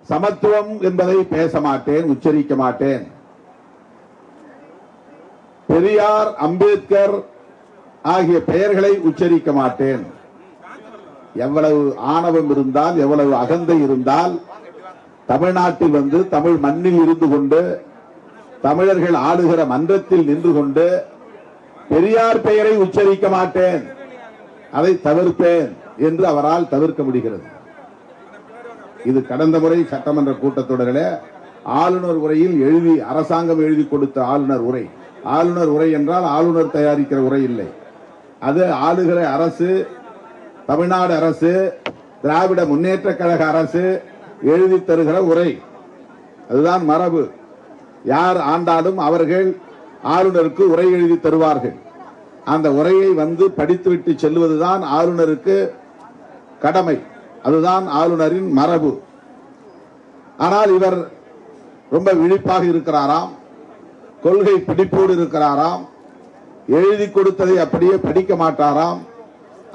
சமத்துவம் என்பதை பேச மாட்டேன், உச்சரிக்க மாட்டேன். பெரியார், அம்பேத்கர் ஆகிய பெயர்களை உச்சரிக்க மாட்டேன். எவ்வளவு ஆணவம் இருந்தால், எவ்வளவு அகந்தை இருந்தால் தமிழ்நாட்டில் வந்து தமிழ் மண்ணில் இருந்து கொண்டு தமிழர்கள் ஆளுகிற மன்றத்தில் நின்று கொண்டு பெரியார் பெயரை உச்சரிக்க மாட்டேன், அதை தவிர்ப்பேன் என்று அவரால் தவிர்க்க முடிகிறது. இது கடந்த முறை சட்டமன்ற கூட்டத்தொடரில் ஆளுநர் உரையில் எழுதி, அரசாங்கம் எழுதி கொடுத்த ஆளுநர் உரை. ஆளுநர் உரை என்றால் ஆளுநர் தயாரிக்கிற உரை இல்லை, அது ஆளுகிற அரசு, தமிழ்நாடு அரசு, திராவிட முன்னேற்ற கழக அரசு எழுதி தருகிற உரை. அதுதான் மரபு. யார் ஆண்டாலும் அவர்கள் ஆளுநருக்கு உரை எழுதி தருவார்கள். அந்த உரையை வந்து படித்துவிட்டு செல்வதுதான் ஆளுநருக்கு கடமை. அதுதான் ஆளுநரின் மரபு. ஆனால் இவர் ரொம்ப விழிப்பாக இருக்கிறாராம், கொள்கை பிடிப்போடு இருக்கிறாராம், எழுதி கொடுத்ததை அப்படியே படிக்க மாட்டாராம்,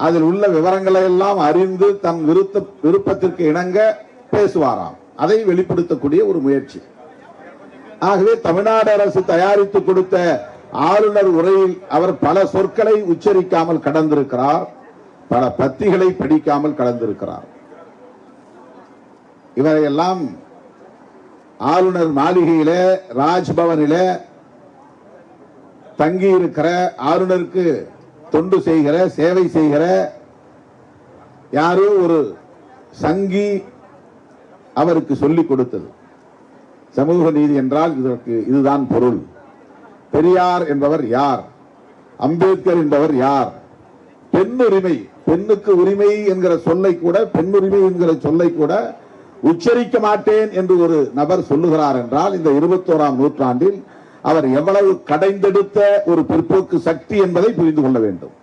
அதில் உள்ள விவரங்களை எல்லாம் அறிந்து தன் விருப்பத்திற்கு இணங்க பேசுவாராம். அதை வெளிப்படுத்தக்கூடிய ஒரு முயற்சி. ஆகவே தமிழ்நாடு அரசு தயாரித்து கொடுத்த ஆளுநர் உரையில் அவர் பல சொற்களை உச்சரிக்காமல் கடந்திருக்கிறார், பல பத்திகளை படிக்காமல் கடந்திருக்கிறார். இவரையெல்லாம் ஆளுநர் மாளிகையிலே, ராஜ்பவனிலே தங்கி இருக்கிற, ஆளுநருக்கு தொண்டு செய்கிற, சேவை செய்கிற யாரோ ஒரு சங்கி அவருக்கு சொல்லிக் கொடுத்தது. சமூக நீதி என்றால் இதற்கு இதுதான் பொருள். பெரியார் என்பவர் யார்? அம்பேத்கர் என்பவர் யார்? பெண்ணுரிமை, பெண்ணுக்கு உரிமை என்கிற சொல்லை கூட, பெண்ணுரிமை என்கிற சொல்லை கூட உச்சரிக்க மாட்டேன் என்று ஒரு நபர் சொல்லுகிறார் என்றால், இந்த 21ஆம் நூற்றாண்டில் அவர் எவ்வளவு கடைந்தெடுத்த ஒரு பிற்போக்கு சக்தி என்பதை புரிந்து கொள்ள வேண்டும்.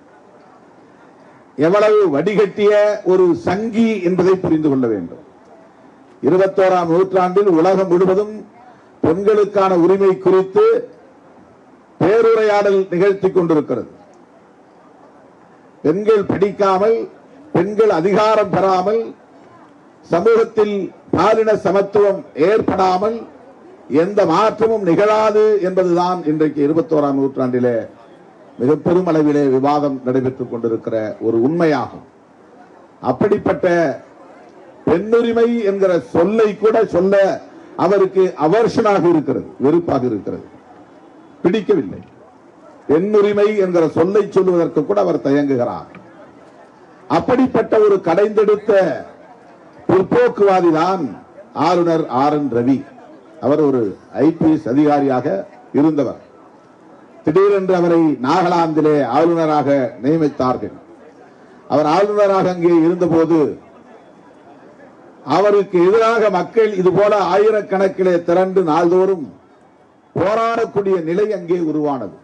எவ்வளவு வடிகட்டிய ஒரு சங்கி என்பதை புரிந்து கொள்ள வேண்டும். 21ஆம் நூற்றாண்டில் உலகம் முழுவதும் பெண்களுக்கான உரிமை குறித்து பேருரையாடல் நிகழ்த்தி கொண்டிருக்கிறது. பெண்கள் படிக்காமல், பெண்கள் அதிகாரம் பெறாமல், சமூகத்தில் பாலின சமத்துவம் ஏற்படாமல் எந்த மாற்றமும் நிகழாது என்பதுதான் இன்றைக்கு 21ஆம் நூற்றாண்டிலே மிக பெரும் அளவிலே விவாதம் நடைபெற்றுக் கொண்டிருக்கிற ஒரு உண்மையாகும். அப்படிப்பட்ட பெண்ணுரிமை என்கிற சொல்லை கூட சொல்ல அவருக்கு அவர்ஷனாக இருக்கிறது, வெறுப்பாக இருக்கிறது, பிடிக்கவில்லை. பெண்ணுரிமை என்கிற சொல்லை சொல்வதற்கு கூட அவர் தயங்குகிறார். அப்படிப்பட்ட ஒரு கடைந்தெடுத்த பிற்போக்குவாதி தான் ஆளுநர் RN ரவி. அவர் ஒரு IPS அதிகாரியாக இருந்தவர். திடீரென்று அவரை நாகாலாந்திலே ஆளுநராக நியமித்தார்கள். அவர் ஆளுநராக அங்கே இருந்தபோது அவருக்கு எதிராக மக்கள் இதுபோல ஆயிரக்கணக்கிலே திரண்டு நாள்தோறும் போராடக்கூடிய நிலை அங்கே உருவானது.